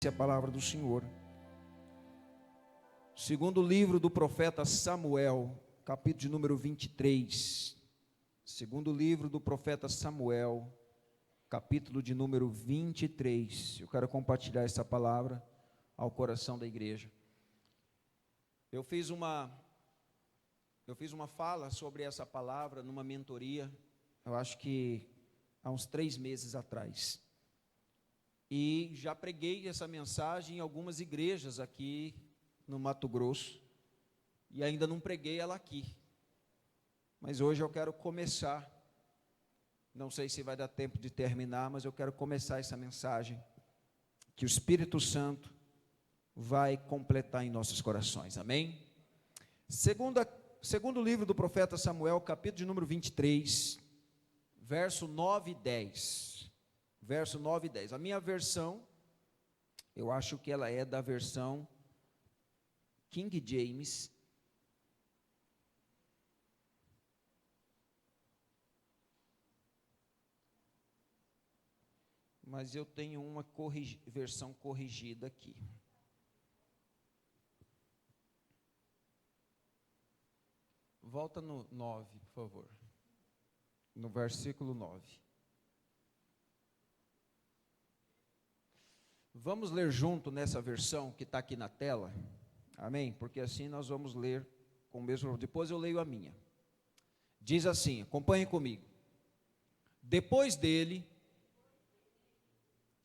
A palavra do Senhor. Segundo livro do profeta Samuel, capítulo de número 23. Segundo livro do profeta Samuel, capítulo de número 23. Eu quero compartilhar essa palavra ao coração da igreja. Eu fiz uma fala sobre essa palavra numa mentoria, eu acho que há uns 3 meses atrás. E já preguei essa mensagem em algumas igrejas aqui no Mato Grosso, e ainda não preguei ela aqui. Mas hoje eu quero começar, não sei se vai dar tempo de terminar, mas eu quero começar essa mensagem, que o Espírito Santo vai completar em nossos corações, amém? Segundo livro do profeta Samuel, capítulo de número 23, verso 9 e 10. Verso 9 e 10. A minha versão, eu acho que ela é da versão King James. Mas eu tenho uma versão corrigida aqui. Volta no 9, por favor. No versículo 9. Vamos ler junto nessa versão que está aqui na tela, amém? Porque assim nós vamos ler com o mesmo, depois eu leio a minha. Diz assim, acompanhe comigo. Depois dele,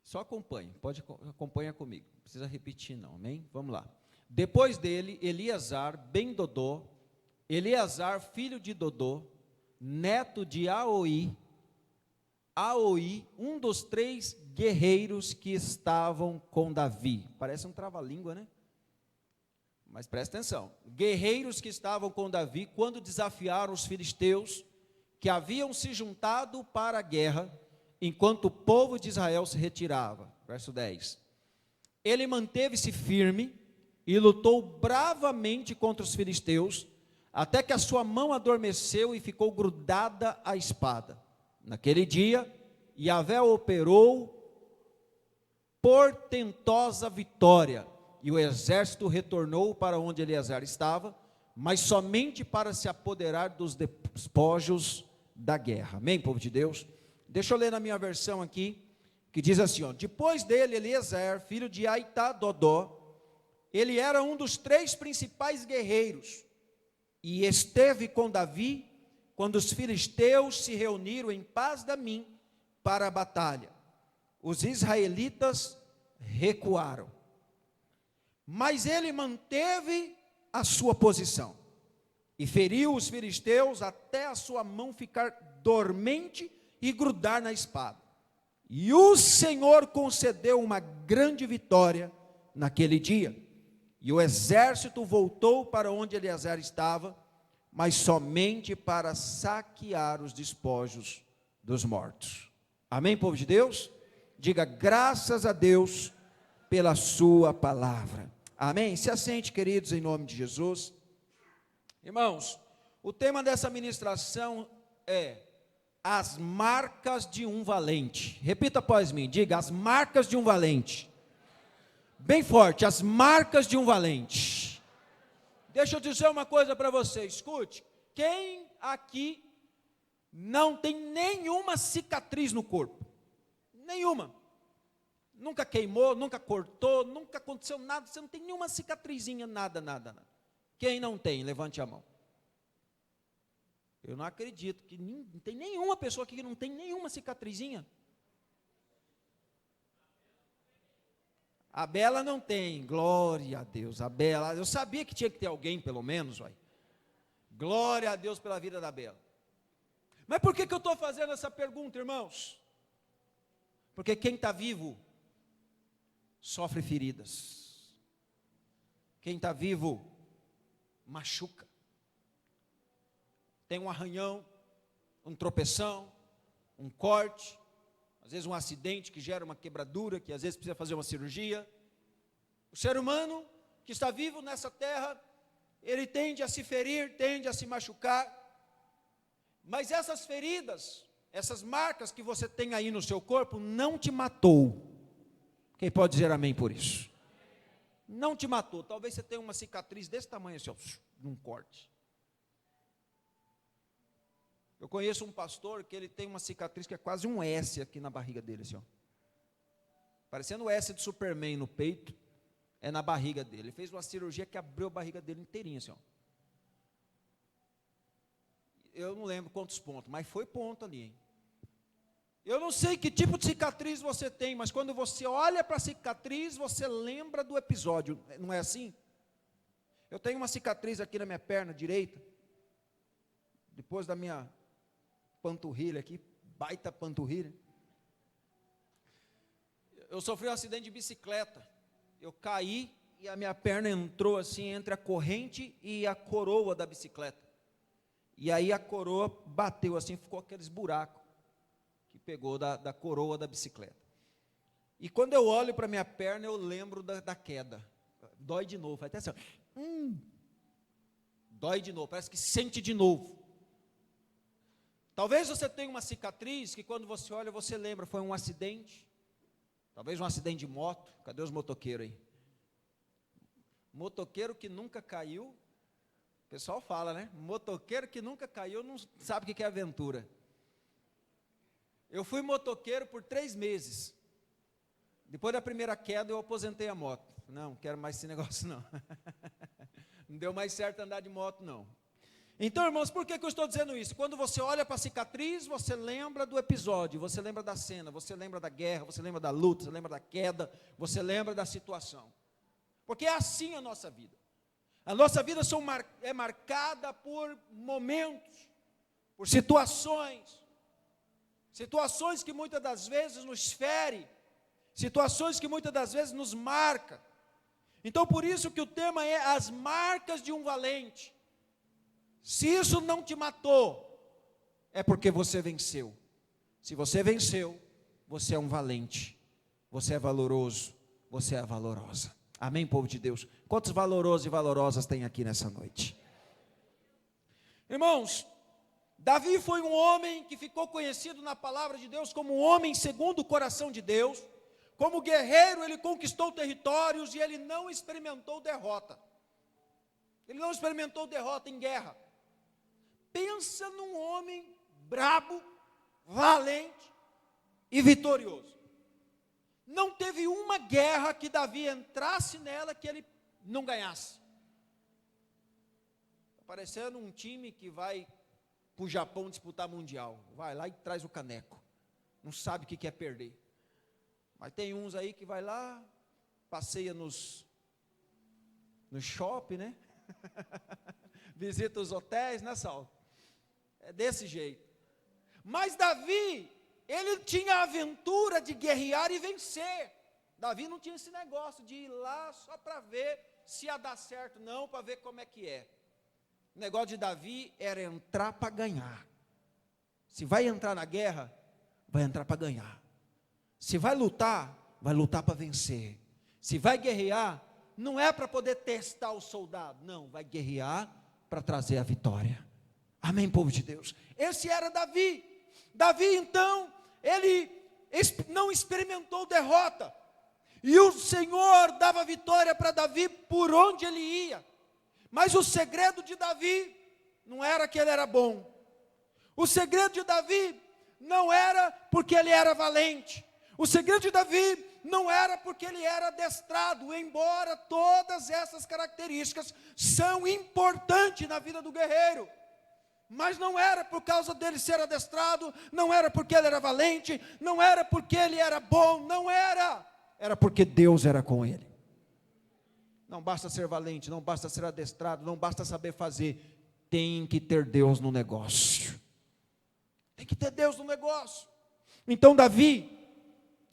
só acompanhe, acompanha comigo, não precisa repetir não, amém? Vamos lá. Depois dele, Eleazar, ben Dodô, Eleazar, filho de Dodô, neto de Aoi, um dos 3 guerreiros que estavam com Davi. Parece um trava-língua, né? Mas presta atenção. Guerreiros que estavam com Davi quando desafiaram os filisteus, que haviam se juntado para a guerra, enquanto o povo de Israel se retirava. Verso 10. Ele manteve-se firme e lutou bravamente contra os filisteus, até que a sua mão adormeceu e ficou grudada à espada. Naquele dia, Yahvé operou portentosa vitória, e o exército retornou para onde Eleazar estava, mas somente para se apoderar dos despojos da guerra. Amém, povo de Deus? Deixa eu ler na minha versão aqui, que diz assim, ó, depois dele, Eleazar, filho de Aitá-Dodó, ele era um dos 3 principais guerreiros, e esteve com Davi, quando os filisteus se reuniram em Pas-damim para a batalha. Os israelitas recuaram, mas ele manteve a sua posição, e feriu os filisteus até a sua mão ficar dormente e grudar na espada. E o Senhor concedeu uma grande vitória naquele dia, e o exército voltou para onde Eleazar estava, mas somente para saquear os despojos dos mortos. Amém, povo de Deus? Diga graças a Deus pela sua palavra. Amém? Se assente, queridos, em nome de Jesus. Irmãos, o tema dessa ministração é as marcas de um valente. Repita após mim, diga as marcas de um valente. Bem forte, as marcas de um valente. Deixa eu dizer uma coisa para você, escute, quem aqui não tem nenhuma cicatriz no corpo? Nenhuma. Nunca queimou, nunca cortou, nunca aconteceu nada, você não tem nenhuma cicatrizinha, nada. Quem não tem, levante a mão. Eu não acredito que não tem nenhuma pessoa aqui que não tem nenhuma cicatrizinha. A Bela não tem, glória a Deus, a Bela, eu sabia que tinha que ter alguém pelo menos, vai. Glória a Deus pela vida da Bela. Mas por que eu estou fazendo essa pergunta, irmãos? Porque quem está vivo, sofre feridas. Quem está vivo, machuca. Tem um arranhão, um tropeção, um corte, às vezes um acidente que gera uma quebradura, que às vezes precisa fazer uma cirurgia. O ser humano que está vivo nessa terra, ele tende a se ferir, tende a se machucar, mas essas feridas, essas marcas que você tem aí no seu corpo, não te matou. Quem pode dizer amém por isso? Não te matou. Talvez você tenha uma cicatriz desse tamanho assim, ó, num corte. Eu conheço um pastor que ele tem uma cicatriz que é quase um S aqui na barriga dele, assim, ó. Parecendo o S de Superman no peito, é na barriga dele. Ele fez uma cirurgia que abriu a barriga dele inteirinha, assim, ó. Eu não lembro quantos pontos, mas foi ponto ali, hein? Eu não sei que tipo de cicatriz você tem, mas quando você olha para a cicatriz, você lembra do episódio, não é assim? Eu tenho uma cicatriz aqui na minha perna direita, depois da minha panturrilha aqui, baita panturrilha. Eu sofri um acidente de bicicleta, eu caí e a minha perna entrou assim entre a corrente e a coroa da bicicleta. E aí a coroa bateu assim, ficou aqueles buracos que pegou da coroa da bicicleta. E quando eu olho para a minha perna, eu lembro da queda. Dói de novo, até assim, dói de novo, parece que sente de novo. Talvez você tenha uma cicatriz que quando você olha, você lembra, foi um acidente. Talvez um acidente de moto. Cadê os motoqueiros aí? Motoqueiro que nunca caiu. O pessoal fala, né? Motoqueiro que nunca caiu não sabe o que é aventura. Eu fui motoqueiro por 3 meses. Depois da primeira queda, eu aposentei a moto. Não quero mais esse negócio, não. Não deu mais certo andar de moto, não. Então, irmãos, por que eu estou dizendo isso? Quando você olha para a cicatriz, você lembra do episódio, você lembra da cena, você lembra da guerra, você lembra da luta, você lembra da queda, você lembra da situação. Porque é assim a nossa vida. A nossa vida é marcada por momentos, por situações que muitas das vezes nos ferem, situações que muitas das vezes nos marcam. Então, por isso que o tema é as marcas de um valente. Se isso não te matou, é porque você venceu. Se você venceu, você é um valente, você é valoroso, você é valorosa. Amém, povo de Deus? Quantos valorosos e valorosas tem aqui nessa noite? Irmãos, Davi foi um homem que ficou conhecido na palavra de Deus como um homem segundo o coração de Deus. Como guerreiro, ele conquistou territórios e ele não experimentou derrota. Ele não experimentou derrota em guerra. Pensa num homem brabo, valente e vitorioso. Não teve uma guerra que Davi entrasse nela que ele não ganhasse. Está parecendo um time que vai para o Japão disputar mundial. Vai lá e traz o caneco. Não sabe o que é perder. Mas tem uns aí que vai lá, passeia nos shopping, né? Visita os hotéis, né, Saulo? É desse jeito. Mas Davi, ele tinha a aventura de guerrear e vencer. Davi não tinha esse negócio de ir lá só para ver se ia dar certo, não, para ver como é que é. O negócio de Davi era entrar para ganhar. Se vai entrar na guerra, vai entrar para ganhar. Se vai lutar para vencer. Se vai guerrear, não é para poder testar o soldado, não, vai guerrear para trazer a vitória. Amém, povo de Deus? Esse era Davi. Davi, então, ele não experimentou derrota. E o Senhor dava vitória para Davi por onde ele ia. Mas o segredo de Davi não era que ele era bom. O segredo de Davi não era porque ele era valente. O segredo de Davi não era porque ele era adestrado, embora todas essas características são importantes na vida do guerreiro. Mas não era por causa dele ser adestrado, não era porque ele era valente, não era porque ele era bom, não era. Era porque Deus era com ele. Não basta ser valente, não basta ser adestrado, não basta saber fazer. Tem que ter Deus no negócio. Tem que ter Deus no negócio. Então Davi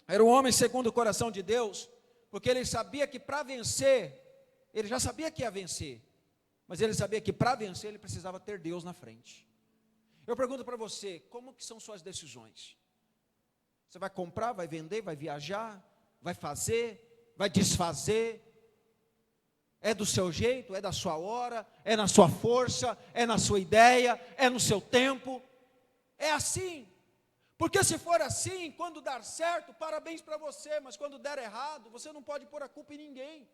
era um homem segundo o coração de Deus, porque ele sabia que para vencer, ele já sabia que ia vencer, mas ele sabia que para vencer ele precisava ter Deus na frente. Eu pergunto para você, como que são suas decisões? Você vai comprar, vai vender, vai viajar, vai fazer, vai desfazer? É do seu jeito, é da sua hora, é na sua força, é na sua ideia, é no seu tempo? É assim. Porque se for assim, quando dar certo, parabéns para você, mas quando der errado, você não pode pôr a culpa em ninguém.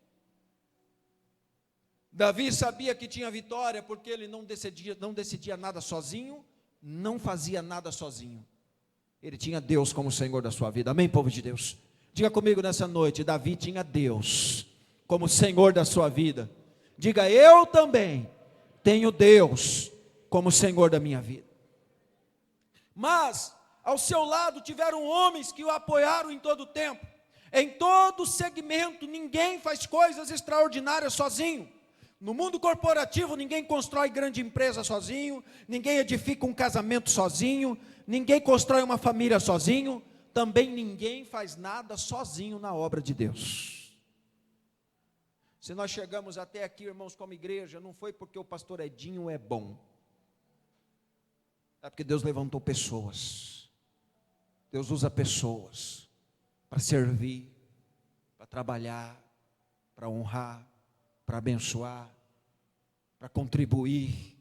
Davi sabia que tinha vitória, porque ele não decidia nada sozinho, não fazia nada sozinho. Ele tinha Deus como Senhor da sua vida. Amém, povo de Deus? Diga comigo nessa noite, Davi tinha Deus como Senhor da sua vida. Diga, eu também tenho Deus como Senhor da minha vida. Mas, ao seu lado tiveram homens que o apoiaram em todo o tempo. Em todo segmento, ninguém faz coisas extraordinárias sozinho. No mundo corporativo, ninguém constrói grande empresa sozinho, ninguém edifica um casamento sozinho, ninguém constrói uma família sozinho, também ninguém faz nada sozinho na obra de Deus. Se nós chegamos até aqui, irmãos, como igreja, não foi porque o pastor Edinho é bom, é porque Deus levantou pessoas. Deus usa pessoas para servir, para trabalhar, para honrar, para abençoar, para contribuir.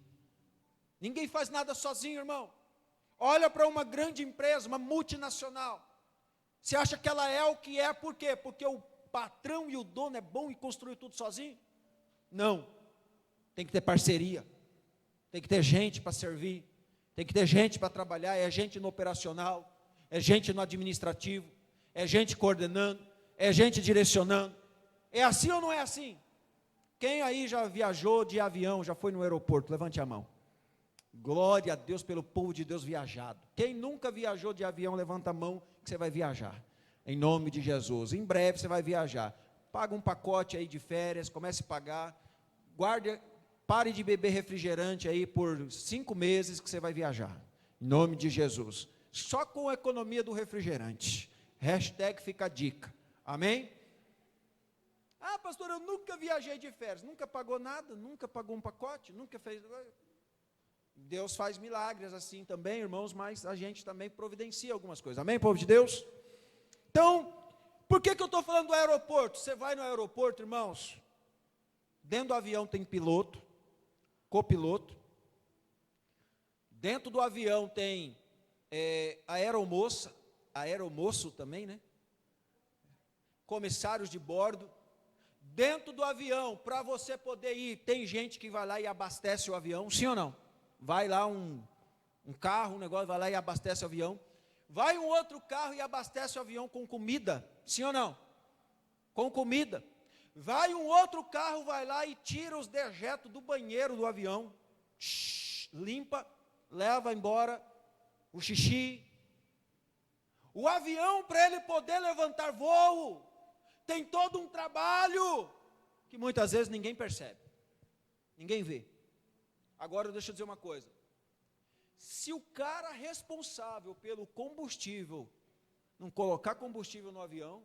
Ninguém faz nada sozinho, irmão. Olha para uma grande empresa, uma multinacional. Você acha que ela é o que é, por quê? Porque o patrão e o dono é bom e construiu tudo sozinho? Não. Tem que ter parceria. Tem que ter gente para servir. Tem que ter gente para trabalhar. É gente no operacional, é gente no administrativo, é gente coordenando, é gente direcionando. É assim ou não é assim? Quem aí já viajou de avião, já foi no aeroporto? Levante a mão. Glória a Deus pelo povo de Deus viajado. Quem nunca viajou de avião, levanta a mão que você vai viajar. Em nome de Jesus. Em breve você vai viajar. Paga um pacote aí de férias, comece a pagar. Guarde, pare de beber refrigerante aí por 5 meses que você vai viajar. Em nome de Jesus. Só com a economia do refrigerante. Hashtag fica a dica. Amém? Ah, pastor, eu nunca viajei de férias, nunca pagou nada, nunca pagou um pacote, nunca fez. Deus faz milagres assim também, irmãos, mas a gente também providencia algumas coisas. Amém, povo de Deus? Então, por que eu estou falando do aeroporto? Você vai no aeroporto, irmãos, dentro do avião tem piloto, copiloto, dentro do avião tem aeromoço também, né? Comissários de bordo. Dentro do avião, para você poder ir, tem gente que vai lá e abastece o avião, sim ou não? Vai lá um carro, um negócio, vai lá e abastece o avião. Vai um outro carro e abastece o avião com comida, sim ou não? Com comida. Vai um outro carro, vai lá e tira os dejetos do banheiro do avião, limpa, leva embora o xixi. O avião, para ele poder levantar voo, tem todo um trabalho que muitas vezes ninguém percebe, ninguém vê. Agora deixa eu dizer uma coisa, se o cara responsável pelo combustível não colocar combustível no avião,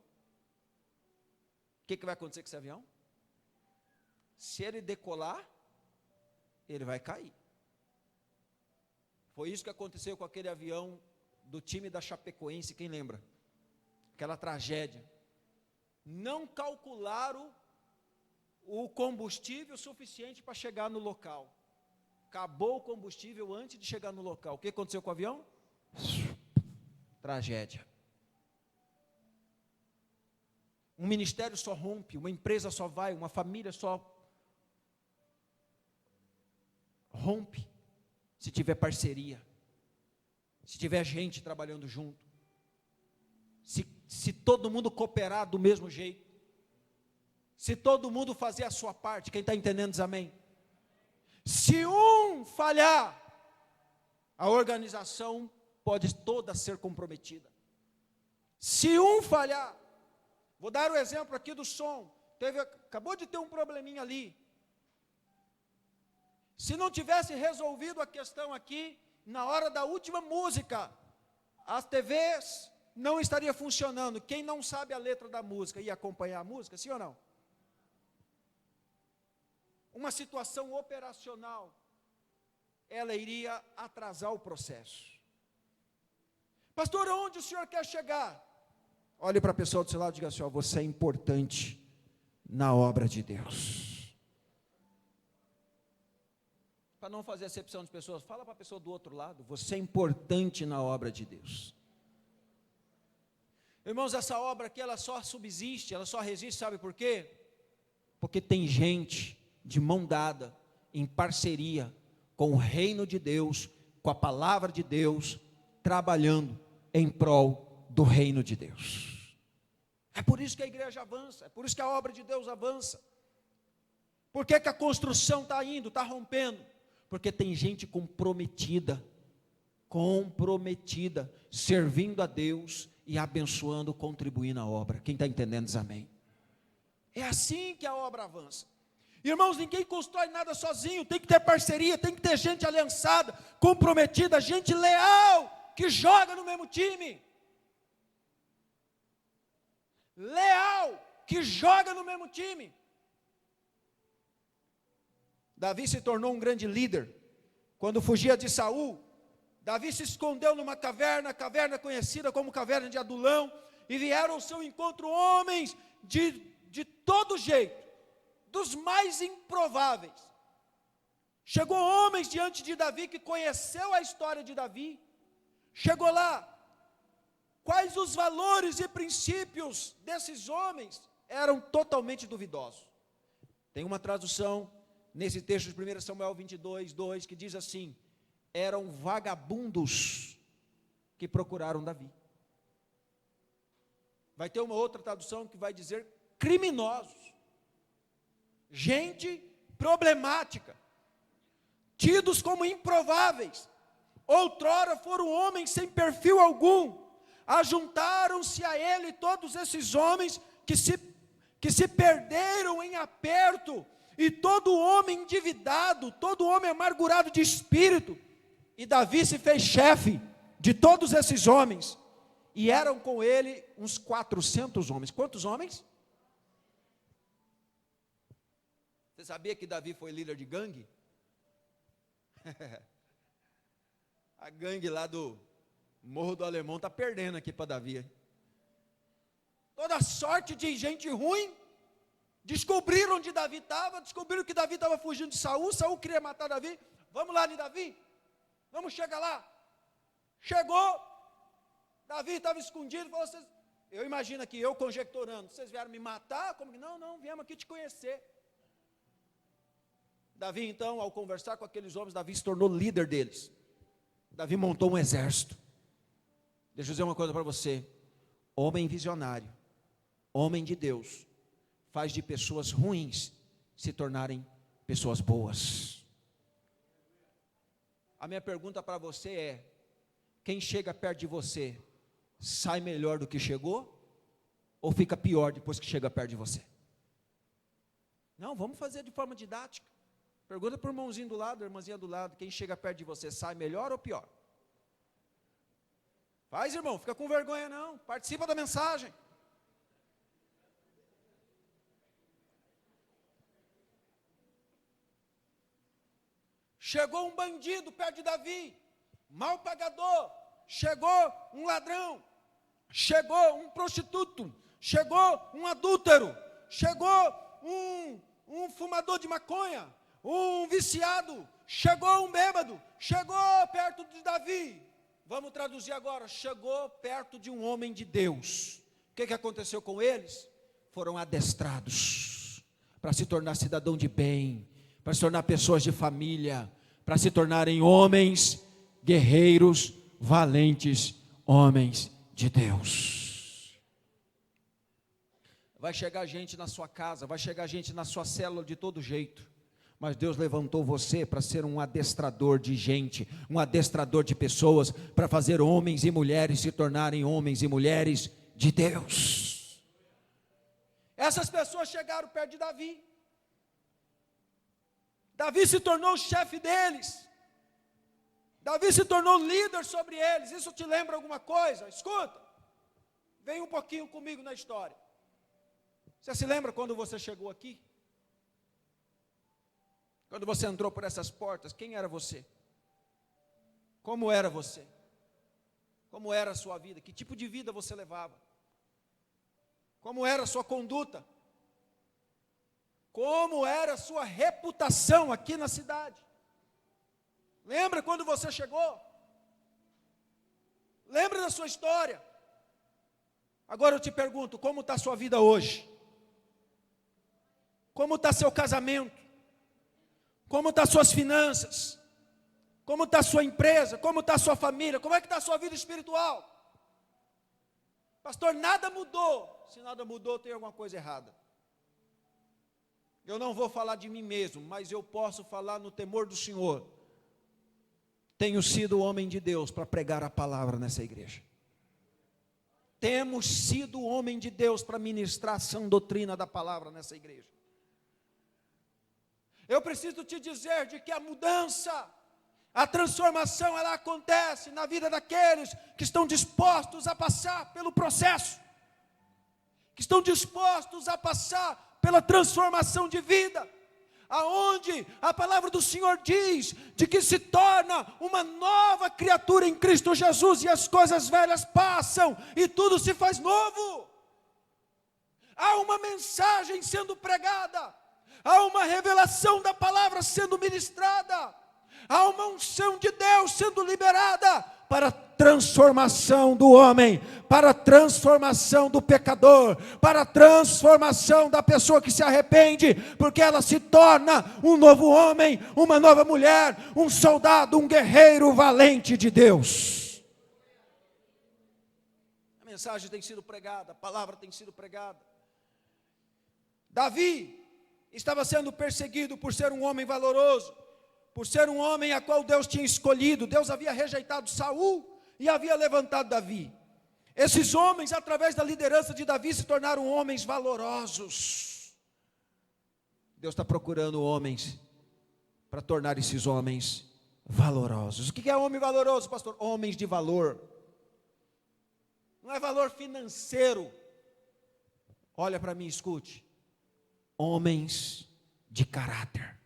o que vai acontecer com esse avião? Se ele decolar, ele vai cair. Foi isso que aconteceu com aquele avião do time da Chapecoense, quem lembra? Aquela tragédia. Não calcularam o combustível suficiente para chegar no local. Acabou o combustível antes de chegar no local. O que aconteceu com o avião? Tragédia. Um ministério só rompe, uma empresa só vai, uma família só rompe se tiver parceria, se tiver gente trabalhando junto, se todo mundo cooperar do mesmo jeito, se todo mundo fazer a sua parte. Quem está entendendo diz amém? Se um falhar, a organização pode toda ser comprometida. Se um falhar, vou dar o exemplo aqui do som, acabou de ter um probleminha ali, se não tivesse resolvido a questão aqui, na hora da última música, as TVs não estaria funcionando. Quem não sabe a letra da música ia acompanhar a música, sim ou não? Uma situação operacional, ela iria atrasar o processo. Pastor, aonde o senhor quer chegar? Olhe para a pessoa do seu lado e diga assim, ó, você é importante na obra de Deus. Para não fazer acepção de pessoas, fala para a pessoa do outro lado, você é importante na obra de Deus. Irmãos, essa obra aqui, ela só subsiste, ela só resiste, sabe por quê? Porque tem gente de mão dada, em parceria com o reino de Deus, com a palavra de Deus, trabalhando em prol do reino de Deus. É por isso que a igreja avança, é por isso que a obra de Deus avança. Por que a construção está indo, está rompendo? Porque tem gente comprometida, servindo a Deus e abençoando, contribuindo na obra. Quem está entendendo diz amém. É assim que a obra avança. Irmãos, ninguém constrói nada sozinho, tem que ter parceria, tem que ter gente aliançada, comprometida, gente leal, que joga no mesmo time. Leal, que joga no mesmo time. Davi se tornou um grande líder. Quando fugia de Saul, Davi se escondeu numa caverna, caverna conhecida como caverna de Adulão, e vieram ao seu encontro homens de todo jeito, dos mais improváveis. Chegou homens diante de Davi que conheceu a história de Davi. Chegou lá. Quais os valores e princípios desses homens eram totalmente duvidosos. Tem uma tradução nesse texto de 1 Samuel 22, 2, que diz assim: eram vagabundos que procuraram Davi. Vai ter uma outra tradução que vai dizer criminosos, gente problemática, tidos como improváveis. Outrora foram homens sem perfil algum, ajuntaram-se a ele todos esses homens que se perderam em aperto, e todo homem endividado, todo homem amargurado de espírito, e Davi se fez chefe de todos esses homens, e eram com ele uns 400 homens. Quantos homens? Você sabia que Davi foi líder de gangue? A gangue lá do Morro do Alemão está perdendo aqui para Davi. Toda sorte de gente ruim. Descobriram onde Davi estava, descobriram que Davi estava fugindo de Saul. Saul queria matar Davi. Vamos lá de Davi, vamos chegar lá. Chegou, Davi estava escondido, falou: eu imagino aqui, eu conjecturando, vocês vieram me matar? Como que não, viemos aqui te conhecer. Davi então, ao conversar com aqueles homens, Davi se tornou líder deles. Davi montou um exército. Deixa eu dizer uma coisa para você: homem visionário, homem de Deus, faz de pessoas ruins se tornarem pessoas boas. A minha pergunta para você é: quem chega perto de você, sai melhor do que chegou? Ou fica pior depois que chega perto de você? Não, vamos fazer de forma didática. Pergunta para o irmãozinho do lado, a irmãzinha do lado: quem chega perto de você, sai melhor ou pior? Faz, irmão, fica com vergonha não, participa da mensagem. Chegou um bandido perto de Davi, mal pagador. Chegou um ladrão, chegou um prostituto, chegou um adúltero, chegou um fumador de maconha, um viciado, chegou um bêbado, chegou perto de Davi. Vamos traduzir agora: chegou perto de um homem de Deus. O que aconteceu com eles? Foram adestrados para se tornar cidadão de bem, para se tornar pessoas de família, para se tornarem homens, guerreiros, valentes, homens de Deus. Vai chegar gente na sua casa, vai chegar gente na sua célula de todo jeito, mas Deus levantou você para ser um adestrador de gente, um adestrador de pessoas, para fazer homens e mulheres se tornarem homens e mulheres de Deus. Essas pessoas chegaram perto de Davi. Davi se tornou o chefe deles. Davi se tornou líder sobre eles. Isso te lembra alguma coisa? Escuta, vem um pouquinho comigo na história. Você se lembra quando você chegou aqui? Quando você entrou por essas portas, quem era você? Como era você? Como era a sua vida? Que tipo de vida você levava? Como era a sua conduta? Como era a sua reputação aqui na cidade? Lembra quando você chegou? Lembra da sua história? Agora eu te pergunto, como está a sua vida hoje? Como está seu casamento? Como estão suas finanças? Como está a sua empresa? Como está a sua família? Como é que está a sua vida espiritual? Pastor, nada mudou. Se nada mudou, tem alguma coisa errada. Eu não vou falar de mim mesmo, mas eu posso falar no temor do Senhor. Tenho sido homem de Deus para pregar a palavra nessa igreja. Temos sido homem de Deus para ministrar a sã doutrina da palavra nessa igreja. Eu preciso te dizer de que a mudança, a transformação, ela acontece na vida daqueles que estão dispostos a passar pelo processo, que estão dispostos a passar pela transformação de vida, aonde a palavra do Senhor diz de que se torna uma nova criatura em Cristo Jesus, e as coisas velhas passam e tudo se faz novo. Há uma mensagem sendo pregada, há uma revelação da palavra sendo ministrada, há uma unção de Deus sendo liberada para a transformação do homem, para a transformação do pecador, para a transformação da pessoa que se arrepende, porque ela se torna um novo homem, uma nova mulher, um soldado, um guerreiro valente de Deus. A mensagem tem sido pregada, a palavra tem sido pregada. Davi estava sendo perseguido por ser um homem valoroso, por ser um homem a qual Deus tinha escolhido. Deus havia rejeitado Saul e havia levantado Davi. Esses homens, através da liderança de Davi, se tornaram homens valorosos. Deus está procurando homens para tornar esses homens valorosos. O que é homem valoroso, pastor? Homens de valor. Não é valor financeiro. Olha para mim, escute. Homens de caráter.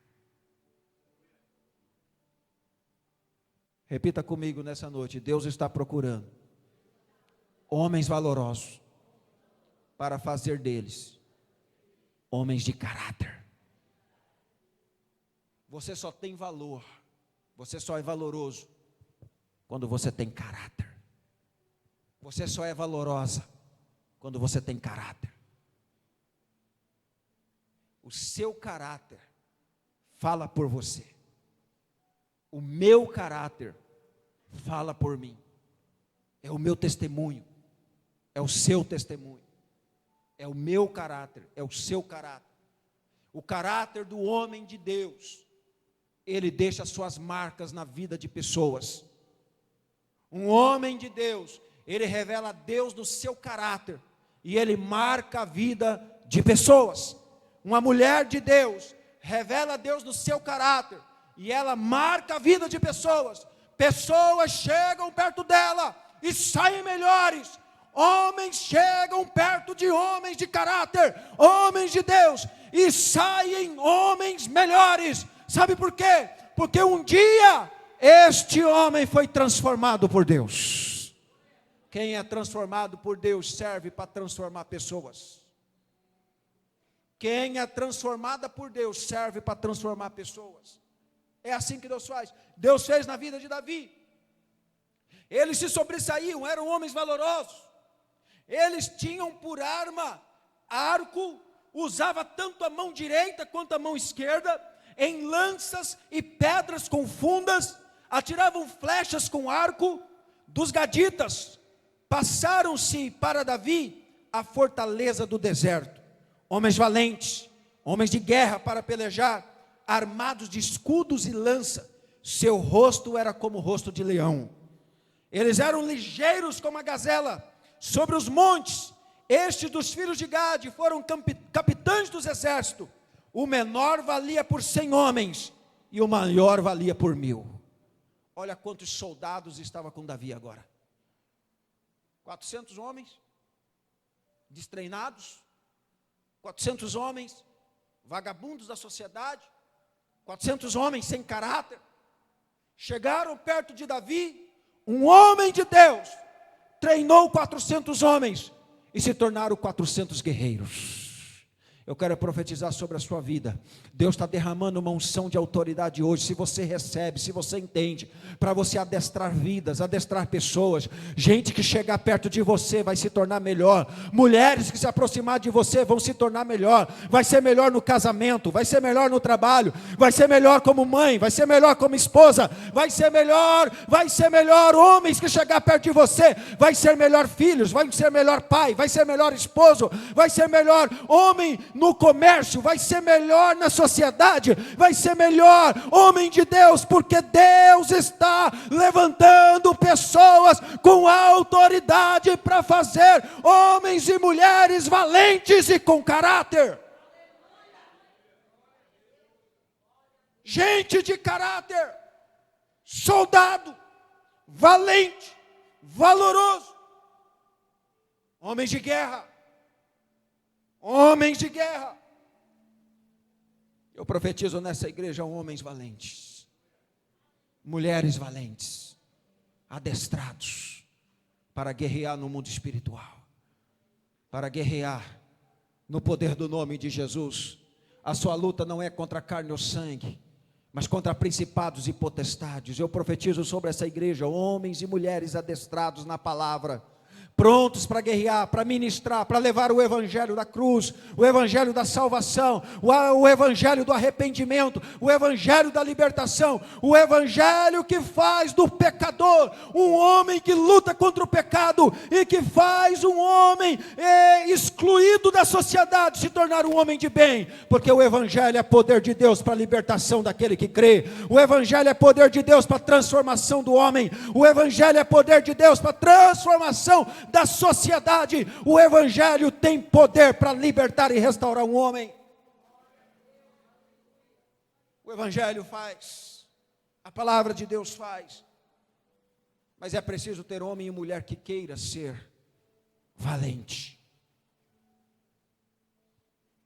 Repita comigo nessa noite: Deus está procurando homens valorosos para fazer deles homens de caráter. Você só tem valor, você só é valoroso quando você tem caráter. Você só é valorosa quando você tem caráter. O seu caráter fala por você. O meu caráter fala por mim. É o meu testemunho. É o seu testemunho. É o meu caráter. É o seu caráter. O caráter do homem de Deus, ele deixa suas marcas na vida de pessoas. Um homem de Deus, ele revela a Deus no seu caráter, e ele marca a vida de pessoas. Uma mulher de Deus revela a Deus no seu caráter, e ela marca a vida de pessoas. Pessoas chegam perto dela e saem melhores. Homens chegam perto de homens de caráter, homens de Deus, e saem homens melhores. Sabe por quê? Porque um dia este homem foi transformado por Deus. Quem é transformado por Deus serve para transformar pessoas. Quem é transformada por Deus serve para transformar pessoas. É assim que Deus faz. Deus fez na vida de Davi. Eles se sobressaíam, eram homens valorosos. Eles tinham por arma arco, usava tanto a mão direita quanto a mão esquerda, em lanças e pedras com fundas, atiravam flechas com arco. Dos gaditas passaram-se para Davi a fortaleza do deserto. Homens valentes, homens de guerra para pelejar, armados de escudos e lança. Seu rosto era como o rosto de leão. Eles eram ligeiros como a gazela. Sobre os montes, estes dos filhos de Gade foram capitães dos exércitos. O menor valia por 100 homens e o maior valia por 1000. Olha quantos soldados estavam com Davi agora. 400 homens destreinados, 400 homens vagabundos da sociedade, 400 homens sem caráter. Chegaram perto de Davi, um homem de Deus treinou 400 homens e se tornaram 400 guerreiros. Eu quero profetizar sobre a sua vida. Deus está derramando uma unção de autoridade hoje. Se você recebe, se você entende, para você adestrar vidas, adestrar pessoas. Gente que chegar perto de você vai se tornar melhor. Mulheres que se aproximar de você vão se tornar melhor. Vai ser melhor no casamento, vai ser melhor no trabalho, vai ser melhor como mãe, vai ser melhor como esposa, vai ser melhor. Homens que chegar perto de você, vai ser melhor filhos, vai ser melhor pai, vai ser melhor esposo, vai ser melhor homem no comércio, vai ser melhor na sociedade, vai ser melhor homem de Deus, porque Deus está levantando pessoas com autoridade para fazer homens e mulheres valentes e com caráter. Gente de caráter, soldado, valente, valoroso, homens de guerra. Homens de guerra. Eu profetizo nessa igreja homens valentes, mulheres valentes, adestrados para guerrear no mundo espiritual, para guerrear no poder do nome de Jesus. A sua luta não é contra a carne ou sangue, mas contra principados e potestades. Eu profetizo sobre essa igreja homens e mulheres adestrados na palavra, prontos para guerrear, para ministrar, para levar o evangelho da cruz, o evangelho da salvação, o evangelho do arrependimento, o evangelho da libertação, o evangelho que faz do pecador um homem que luta contra o pecado e que faz um homem excluído da sociedade se tornar um homem de bem, porque o evangelho é poder de Deus para a libertação daquele que crê, o evangelho é poder de Deus para a transformação do homem, o evangelho é poder de Deus para a transformação da sociedade. O evangelho tem poder para libertar e restaurar um homem. O evangelho faz, a palavra de Deus faz, mas é preciso ter homem e mulher que queira ser valente.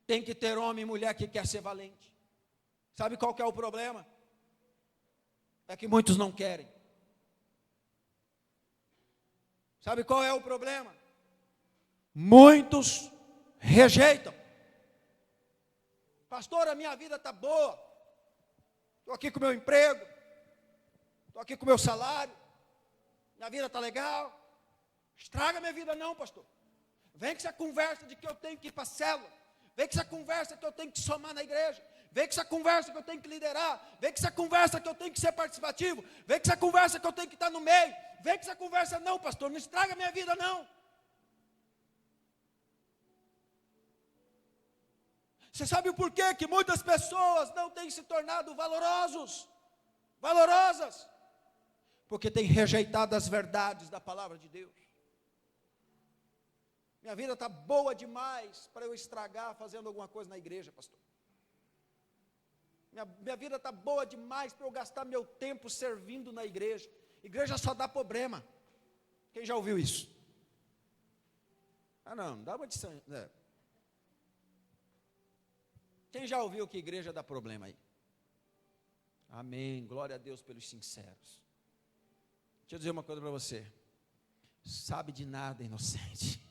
Tem que ter homem e mulher que quer ser valente. Sabe qual que é o problema? É que muitos não querem. Sabe qual é o problema? Muitos rejeitam. Pastor, a minha vida está boa. Estou aqui com o meu emprego. Estou aqui com o meu salário. Minha vida está legal. Estraga minha vida não, pastor. Vem com essa conversa de que eu tenho que ir para a célula. Vem com essa conversa que eu tenho que somar na igreja. Vem com essa conversa que eu tenho que liderar. Vem com essa conversa que eu tenho que ser participativo. Vem com essa conversa que eu tenho que estar no meio. Vem com essa conversa não, pastor, não estraga minha vida não. Você sabe o porquê que muitas pessoas não têm se tornado valorosas? Porque têm rejeitado as verdades da palavra de Deus. Minha vida está boa demais para eu estragar fazendo alguma coisa na igreja, pastor. Minha vida está boa demais para eu gastar meu tempo servindo na igreja. Igreja só dá problema. Quem já ouviu isso? Não dá uma de sangue. Quem já ouviu que igreja dá problema aí? Amém, glória a Deus pelos sinceros. Deixa eu dizer uma coisa para você. Sabe de nada, inocente.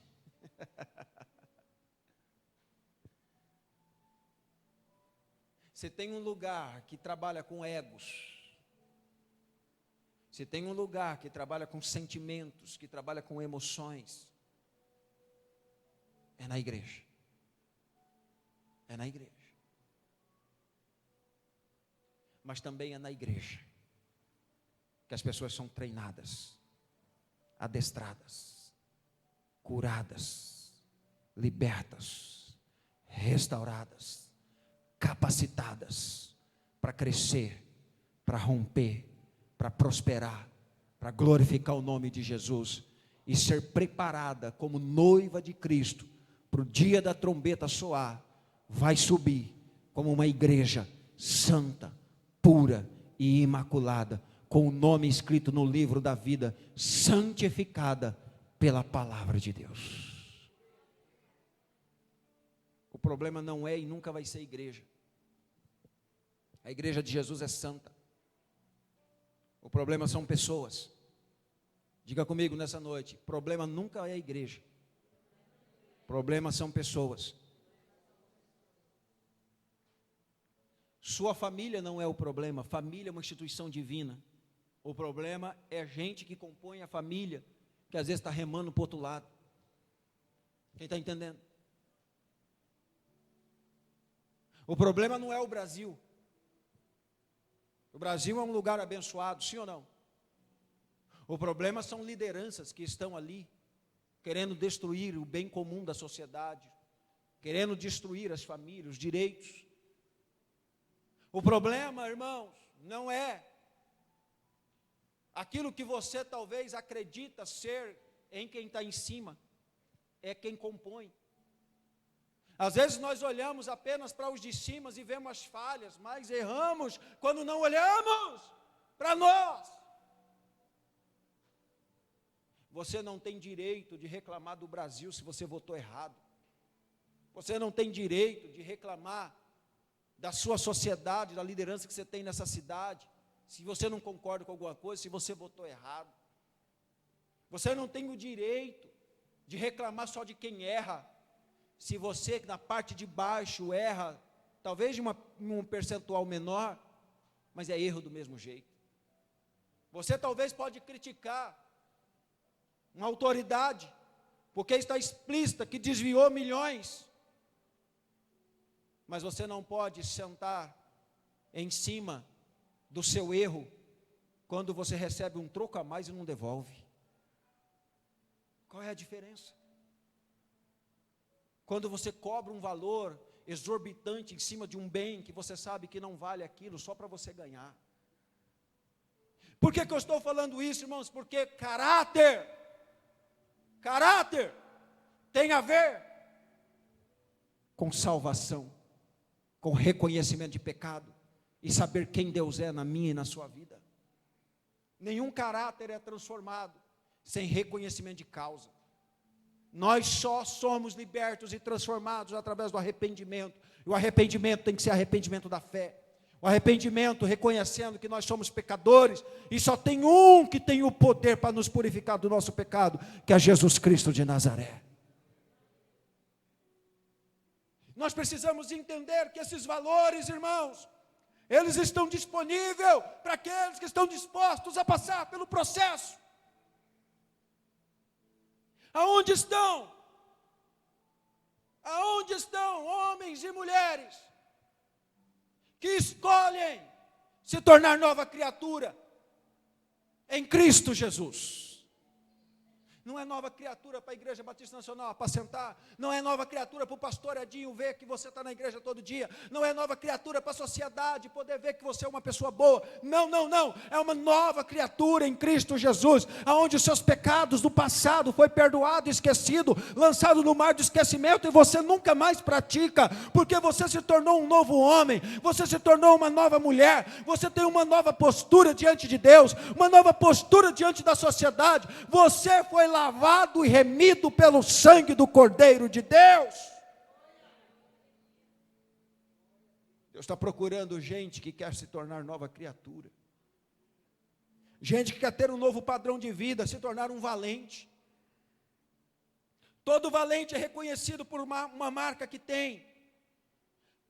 Você tem um lugar que trabalha com egos. Você tem um lugar que trabalha com sentimentos, que trabalha com emoções. É na igreja. É na igreja. Mas também é na igreja que as pessoas são treinadas, adestradas, curadas, libertas, restauradas, capacitadas para crescer, para romper, para prosperar, para glorificar o nome de Jesus e ser preparada como noiva de Cristo para o dia da trombeta soar. Vai subir como uma igreja santa, pura e imaculada, com o nome escrito no livro da vida, santificada pela palavra de Deus. O problema não é e nunca vai ser igreja. A igreja de Jesus é santa. O problema são pessoas. Diga comigo nessa noite, problema nunca é a igreja. Problema são pessoas. Sua família não é o problema, família é uma instituição divina. O problema é a gente que compõe a família, que às vezes está remando para o outro lado. Quem está entendendo? O problema não é o Brasil. O Brasil é um lugar abençoado, sim ou não? O problema são lideranças que estão ali, querendo destruir o bem comum da sociedade, querendo destruir as famílias, os direitos. O problema, irmãos, não é aquilo que você talvez acredita ser em quem está em cima, é quem compõe. Às vezes nós olhamos apenas para os de cima e vemos as falhas, mas erramos quando não olhamos para nós. Você não tem direito de reclamar do Brasil se você votou errado. Você não tem direito de reclamar da sua sociedade, da liderança que você tem nessa cidade, se você não concorda com alguma coisa, se você votou errado. Você não tem o direito de reclamar só de quem erra, se você na parte de baixo erra, talvez de um percentual menor, mas é erro do mesmo jeito. Você talvez pode criticar uma autoridade, porque está explícita que desviou milhões, mas você não pode sentar em cima do seu erro, quando você recebe um troco a mais e não devolve. Qual é a diferença? Quando você cobra um valor exorbitante em cima de um bem que você sabe que não vale aquilo, só para você ganhar. Por que eu estou falando isso, irmãos? Porque caráter tem a ver com salvação, com reconhecimento de pecado e saber quem Deus é na minha e na sua vida. Nenhum caráter é transformado sem reconhecimento de causa. Nós só somos libertos e transformados através do arrependimento. E o arrependimento tem que ser arrependimento da fé. O arrependimento reconhecendo que nós somos pecadores e só tem um que tem o poder para nos purificar do nosso pecado, que é Jesus Cristo de Nazaré. Nós precisamos entender que esses valores, irmãos, eles estão disponíveis para aqueles que estão dispostos a passar pelo processo. Aonde estão? Aonde estão homens e mulheres que escolhem se tornar nova criatura em Cristo Jesus? Não é nova criatura para a Igreja Batista Nacional apacentar, não é nova criatura para o pastor Edinho ver que você está na igreja todo dia, não é nova criatura para a sociedade poder ver que você é uma pessoa boa, não, é uma nova criatura em Cristo Jesus, aonde os seus pecados do passado foi perdoado, esquecido, lançado no mar do esquecimento, e você nunca mais pratica, porque você se tornou um novo homem, você se tornou uma nova mulher, você tem uma nova postura diante de Deus, uma nova postura diante da sociedade, você foi lavado e remido pelo sangue do Cordeiro de Deus. Deus está procurando gente que quer se tornar nova criatura, gente que quer ter um novo padrão de vida, se tornar um valente. Todo valente é reconhecido por uma marca que tem.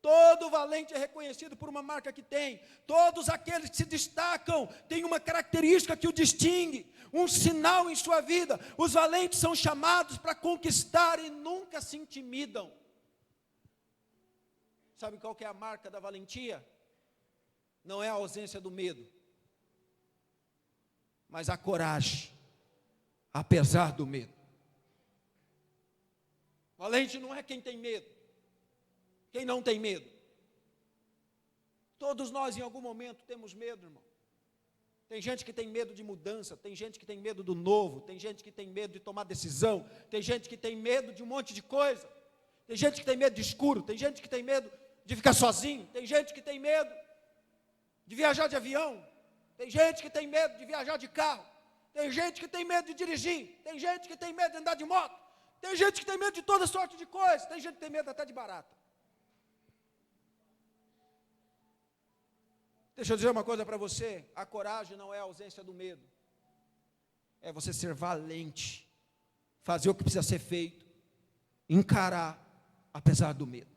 Todo valente é reconhecido por uma marca que tem. Todos aqueles que se destacam têm uma característica que o distingue, um sinal em sua vida. Os valentes são chamados para conquistar e nunca se intimidam. Sabe qual que é a marca da valentia? Não é a ausência do medo, mas a coragem, apesar do medo. Valente não é quem tem medo, quem não tem medo. Todos nós em algum momento temos medo, irmão. Tem gente que tem medo de mudança, tem gente que tem medo do novo, tem gente que tem medo de tomar decisão, tem gente que tem medo de um monte de coisa, tem gente que tem medo de escuro, tem gente que tem medo de ficar sozinho, tem gente que tem medo de viajar de avião, tem gente que tem medo de viajar de carro, tem gente que tem medo de dirigir, tem gente que tem medo de andar de moto, tem gente que tem medo de toda sorte de coisa, tem gente que tem medo até de barata. Deixa eu dizer uma coisa para você, a coragem não é a ausência do medo, é você ser valente, fazer o que precisa ser feito, encarar apesar do medo.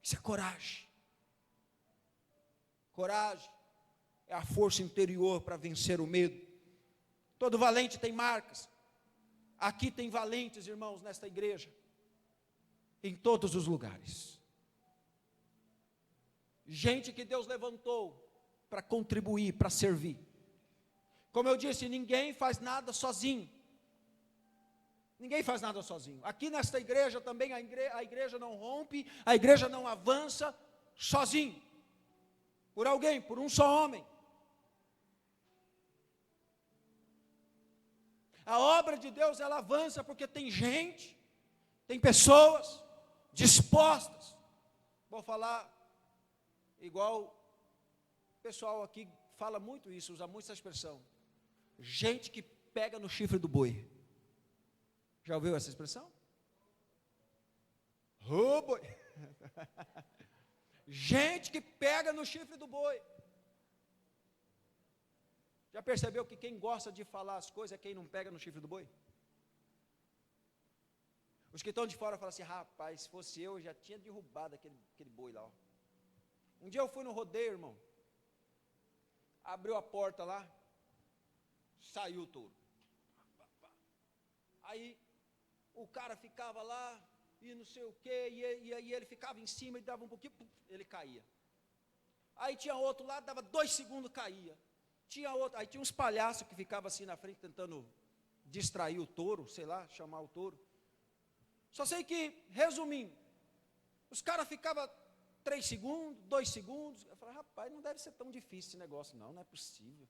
Isso é coragem. Coragem é a força interior para vencer o medo. Todo valente tem marcas. Aqui tem valentes, irmãos, nesta igreja. Em todos os lugares. Gente que Deus levantou para contribuir, para servir. Como eu disse, ninguém faz nada sozinho. Ninguém faz nada sozinho. Aqui nesta igreja também a igreja não rompe, a igreja não avança sozinho. Por alguém, por um só homem. A obra de Deus, ela avança porque tem gente, tem pessoas dispostas. Vou falar igual o pessoal aqui fala muito isso, usa muito essa expressão. Gente que pega no chifre do boi. Já ouviu essa expressão? Ô boi. Gente que pega no chifre do boi. Já percebeu que quem gosta de falar as coisas é quem não pega no chifre do boi? Os que estão de fora falam assim, rapaz, se fosse eu já tinha derrubado aquele boi lá. Ó. Um dia eu fui no rodeio, irmão. Abriu a porta lá, saiu o touro. Aí o cara ficava lá, e não sei o quê, e aí ele ficava em cima e dava um pouquinho, ele caía. Aí tinha outro lá, dava 2 segundos, caía. Tinha outro, aí tinha uns palhaços que ficavam assim na frente, tentando distrair o touro, sei lá, chamar o touro. Só sei que, resumindo, os caras ficavam 3 segundos, 2 segundos. Eu falei, rapaz, não deve ser tão difícil esse negócio, não é possível.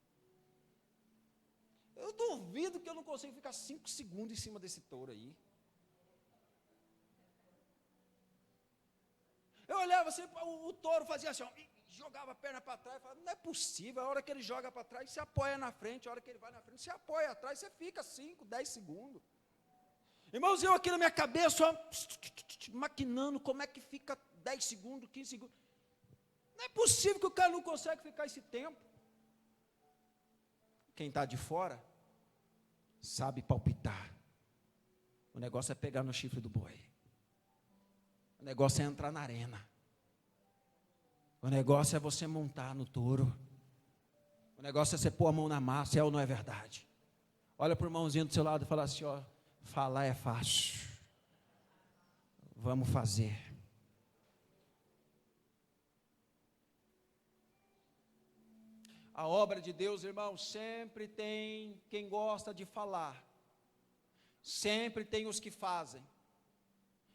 Eu duvido que eu não consigo ficar 5 segundos em cima desse touro aí. Eu olhava assim, o touro fazia assim, ó, jogava a perna para trás, falava, não é possível, a hora que ele joga para trás, se apoia na frente, a hora que ele vai na frente, se apoia atrás, você fica 5, 10 segundos. Irmãos, eu aqui na minha cabeça, ó, maquinando como é que fica 10 segundos, 15 segundos. Não é possível que o cara não consegue ficar esse tempo. Quem está de fora, sabe palpitar. O negócio é pegar no chifre do boi. O negócio é entrar na arena. O negócio é você montar no touro. O negócio é você pôr a mão na massa, é ou não é verdade? Olha para o irmãozinho do seu lado e fala assim, ó, falar é fácil. Vamos fazer. A obra de Deus, irmão, sempre tem quem gosta de falar. Sempre tem os que fazem.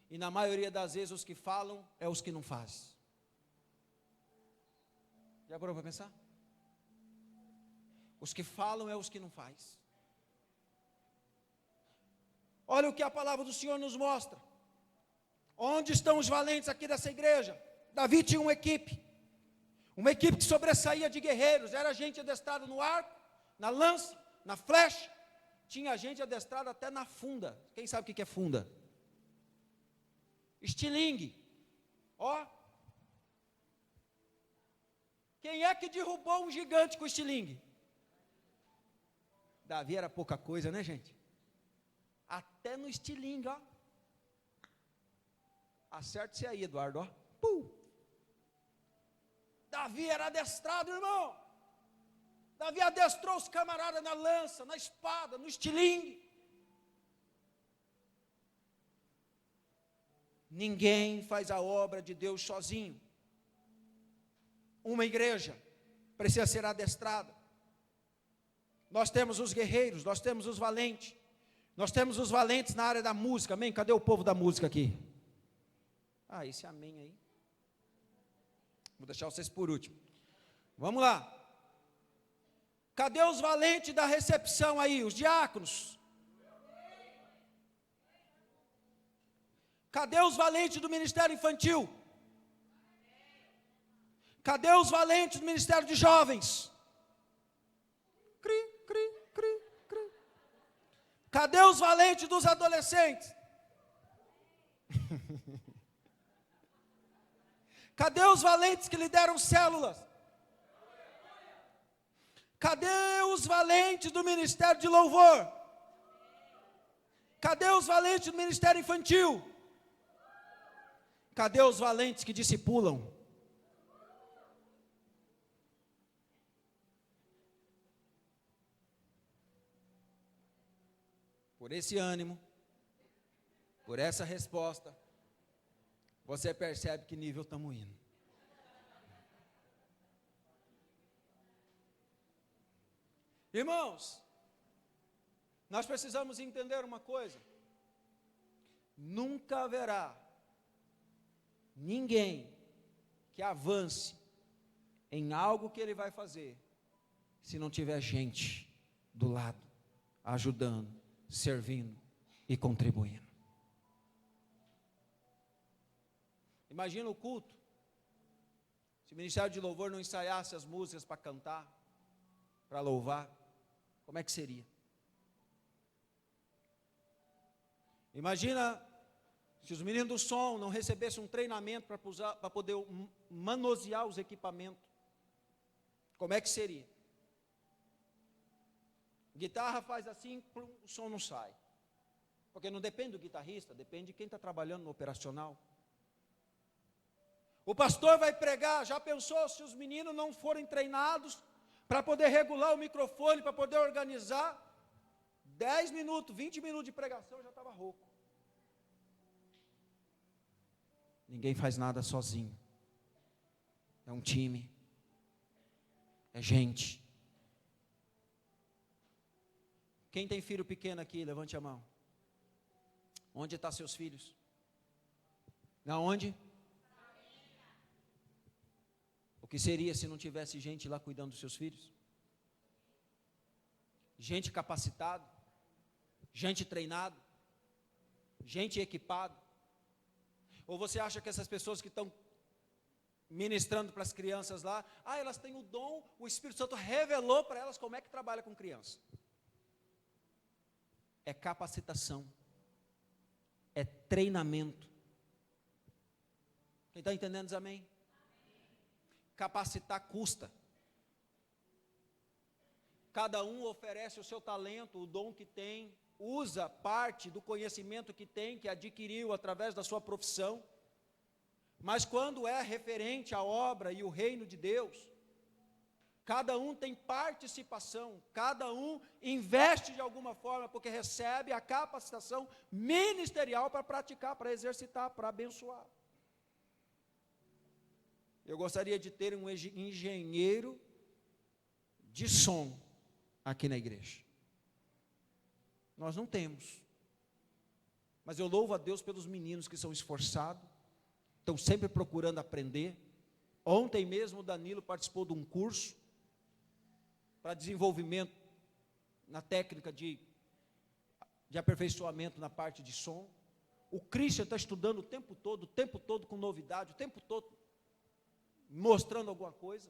E na maioria das vezes os que falam é os que não fazem. Já parou para pensar? Os que falam é os que não fazem. Olha o que a palavra do Senhor nos mostra. Onde estão os valentes aqui dessa igreja? Davi tinha uma equipe que sobressaía de guerreiros. Era gente adestrada no arco, na lança, na flecha. Tinha gente adestrada até na funda. Quem sabe o que é funda? Estilingue. Ó. Quem é que derrubou um gigante com estilingue? Davi era pouca coisa, né, gente? Até no estilingue, ó. Acerte-se aí, Eduardo, ó. Pum. Davi era adestrado, irmão. Davi adestrou os camaradas na lança, na espada, no estilingue. Ninguém faz a obra de Deus sozinho. Uma igreja precisa ser adestrada. Nós temos os guerreiros, nós temos os valentes. Nós temos os valentes na área da música, amém? Cadê o povo da música aqui? Ah, esse amém aí. Vou deixar vocês por último. Vamos lá. Cadê os valentes da recepção aí, os diáconos? Cadê os valentes do ministério infantil? Cadê os valentes do ministério de jovens? Cri, cri, cri, cri. Cadê os valentes dos adolescentes? Cadê os valentes que lideram células? Cadê os valentes do ministério de louvor? Cadê os valentes do ministério infantil? Cadê os valentes que discipulam? por esse ânimo, por essa resposta, você percebe que nível estamos indo. Irmãos, nós precisamos entender uma coisa: nunca haverá ninguém que avance em algo que ele vai fazer, se não tiver gente do lado, ajudando, servindo e contribuindo. Imagina o culto, se o ministério de louvor não ensaiasse as músicas para cantar, para louvar, como é que seria? Imagina se os meninos do som não recebessem um treinamento para poder manusear os equipamentos, como é que seria? Guitarra faz assim, o som não sai, porque não depende do guitarrista, depende de quem está trabalhando no operacional. O pastor vai pregar, já pensou se os meninos não forem treinados para poder regular o microfone, para poder organizar? 10 minutos, 20 minutos de pregação, já estava rouco. Ninguém faz nada sozinho, é um time, é gente. Quem tem filho pequeno aqui, levante a mão. Onde estão seus filhos? Na onde? O que seria se não tivesse gente lá cuidando dos seus filhos? Gente capacitada, gente treinada, gente equipada. Ou você acha que essas pessoas que estão ministrando para as crianças lá, elas têm o dom, o Espírito Santo revelou para elas como é que trabalha com criança? É capacitação, é treinamento. Quem está entendendo diz amém? Capacitar custa. Cada um oferece o seu talento, o dom que tem, usa parte do conhecimento que tem, que adquiriu através da sua profissão, mas quando é referente à obra e o reino de Deus, cada um tem participação, cada um investe de alguma forma, porque recebe a capacitação ministerial para praticar, para exercitar, para abençoar. Eu gostaria de ter um engenheiro de som aqui na igreja. Nós não temos, mas eu louvo a Deus pelos meninos que são esforçados, estão sempre procurando aprender. Ontem mesmo o Danilo participou de um curso para desenvolvimento na técnica de aperfeiçoamento na parte de som. O Christian está estudando o tempo todo com novidade, o tempo todo mostrando alguma coisa.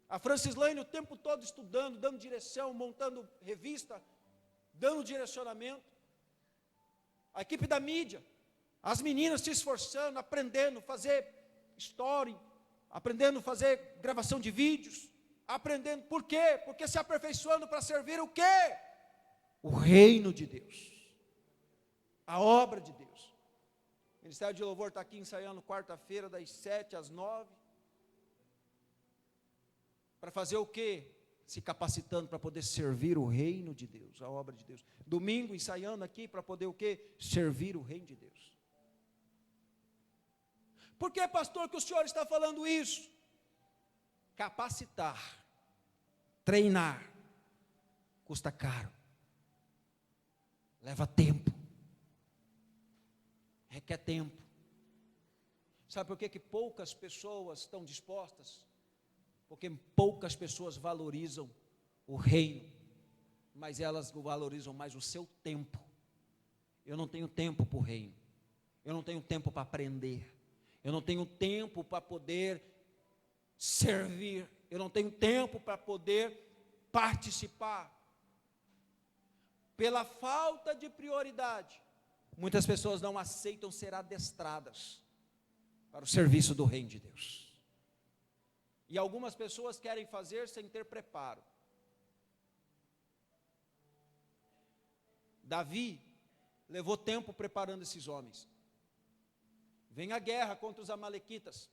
A Francislane o tempo todo estudando, dando direção, montando revista, dando direcionamento. A equipe da mídia, as meninas se esforçando, aprendendo a fazer story, aprendendo a fazer gravação de vídeos, aprendendo. Por quê? Porque se aperfeiçoando para servir o quê? O reino de Deus, a obra de Deus. O Ministério de Louvor está aqui ensaiando quarta-feira, das 7 às 9. Para fazer o quê? Se capacitando para poder servir o reino de Deus, a obra de Deus. Domingo ensaiando aqui para poder o quê? Servir o reino de Deus. Por que, pastor, que o senhor está falando isso? Capacitar, treinar, custa caro, leva tempo, requer tempo. Sabe por que poucas pessoas estão dispostas? Porque poucas pessoas valorizam o reino, mas elas valorizam mais o seu tempo. Eu não tenho tempo para o reino, eu não tenho tempo para aprender, eu não tenho tempo para poder servir, eu não tenho tempo para poder participar. Pela falta de prioridade, muitas pessoas não aceitam ser adestradas para o serviço do reino de Deus. E algumas pessoas querem fazer sem ter preparo. Davi levou tempo preparando esses homens. Vem a guerra contra os amalequitas.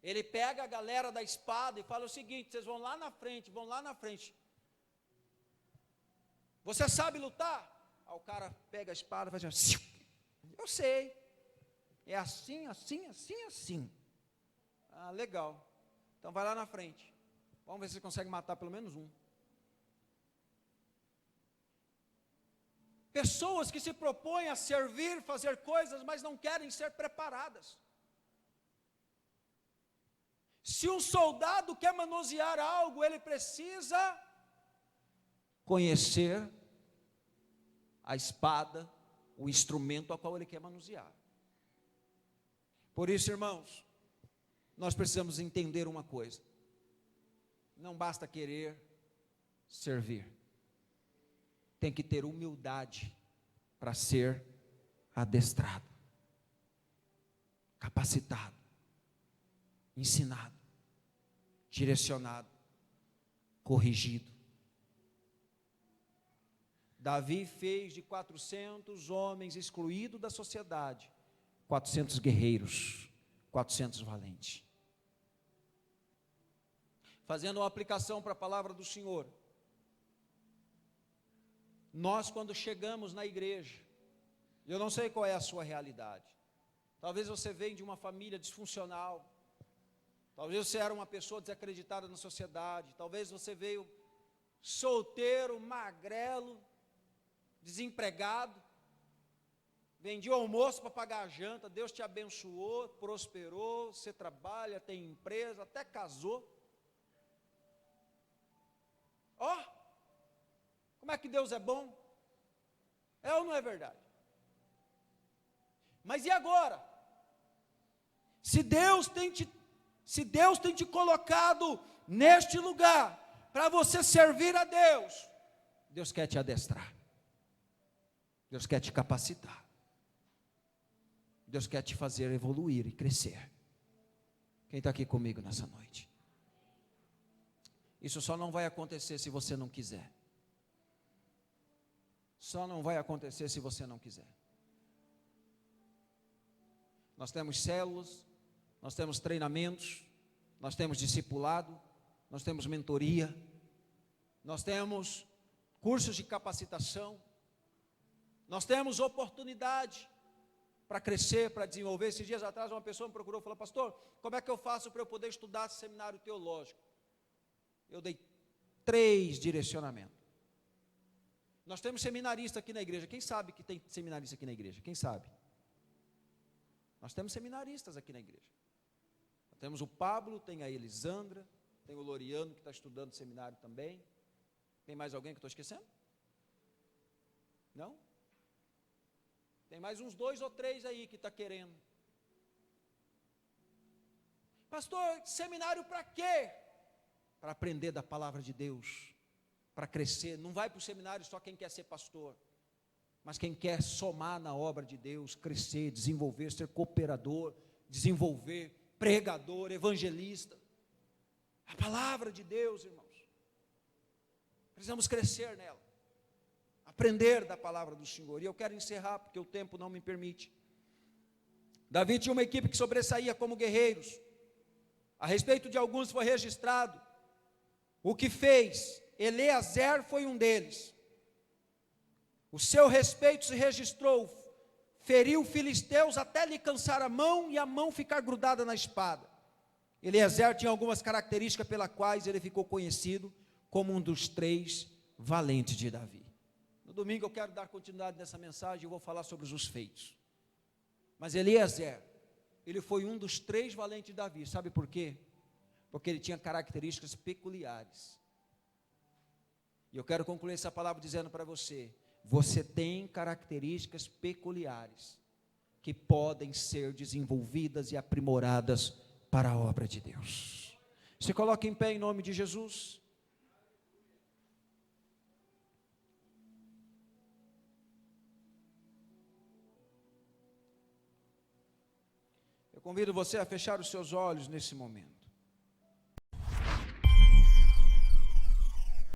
Ele pega a galera da espada e fala o seguinte: vocês vão lá na frente, vão lá na frente. Você sabe lutar? Aí o cara pega a espada e faz assim, eu sei, é assim, assim, assim, assim. Ah, legal, então vai lá na frente, vamos ver se você consegue matar pelo menos um. Pessoas que se propõem a servir, fazer coisas, mas não querem ser preparadas. Se um soldado quer manusear algo, ele precisa conhecer a espada, o instrumento a qual ele quer manusear. Por isso, irmãos, nós precisamos entender uma coisa: não basta querer servir, tem que ter humildade para ser adestrado, capacitado, ensinado, direcionado, corrigido. Davi fez de 400 homens excluídos da sociedade, 400 guerreiros, 400 valentes. Fazendo uma aplicação para a palavra do Senhor, nós quando chegamos na igreja, eu não sei qual é a sua realidade, talvez você venha de uma família disfuncional, talvez você era uma pessoa desacreditada na sociedade, talvez você veio solteiro, magrelo, desempregado, vendia o almoço para pagar a janta, Deus te abençoou, prosperou, você trabalha, tem empresa, até casou. Ó, como é que Deus é bom? É ou não é verdade? Mas e agora? Se Deus tem te colocado neste lugar, para você servir a Deus, Deus quer te adestrar, Deus quer te capacitar, Deus quer te fazer evoluir e crescer. Quem está aqui comigo nessa noite? Isso só não vai acontecer se você não quiser. Só não vai acontecer se você não quiser. Nós temos células, nós temos treinamentos, nós temos discipulado, nós temos mentoria, nós temos cursos de capacitação, nós temos oportunidade para crescer, para desenvolver. Esses dias atrás uma pessoa me procurou e falou: pastor, como é que eu faço para eu poder estudar seminário teológico? Eu dei 3 direcionamentos. Nós temos seminarista aqui na igreja. Quem sabe que tem seminarista aqui na igreja? Quem sabe? Nós temos seminaristas aqui na igreja. Nós temos o Pablo, tem a Elisandra, tem o Loriano que está estudando seminário também. Tem mais alguém que eu estou esquecendo? Não? Tem mais uns 2 ou 3 aí que está querendo. Pastor, seminário para quê? Para aprender da palavra de Deus, para crescer. Não vai para o seminário só quem quer ser pastor, mas quem quer somar na obra de Deus, crescer, desenvolver, ser cooperador, desenvolver, pregador, evangelista. A palavra de Deus, irmãos, precisamos crescer nela, aprender da palavra do Senhor. E eu quero encerrar porque o tempo não me permite. Davi tinha uma equipe que sobressaía como guerreiros. A respeito de alguns foi registrado o que fez. Eleazer foi um deles. O seu respeito se registrou, feriu filisteus até lhe cansar a mão e a mão ficar grudada na espada. Eleazer tinha algumas características pelas quais ele ficou conhecido como um dos 3 valentes de Davi. No domingo eu quero dar continuidade nessa mensagem e vou falar sobre os feitos. Mas Eleazer, ele foi um dos 3 valentes de Davi. Sabe por quê? Porque ele tinha características peculiares. E eu quero concluir essa palavra dizendo para você: você tem características peculiares que podem ser desenvolvidas e aprimoradas para a obra de Deus. Se coloque em pé em nome de Jesus. Eu convido você a fechar os seus olhos nesse momento.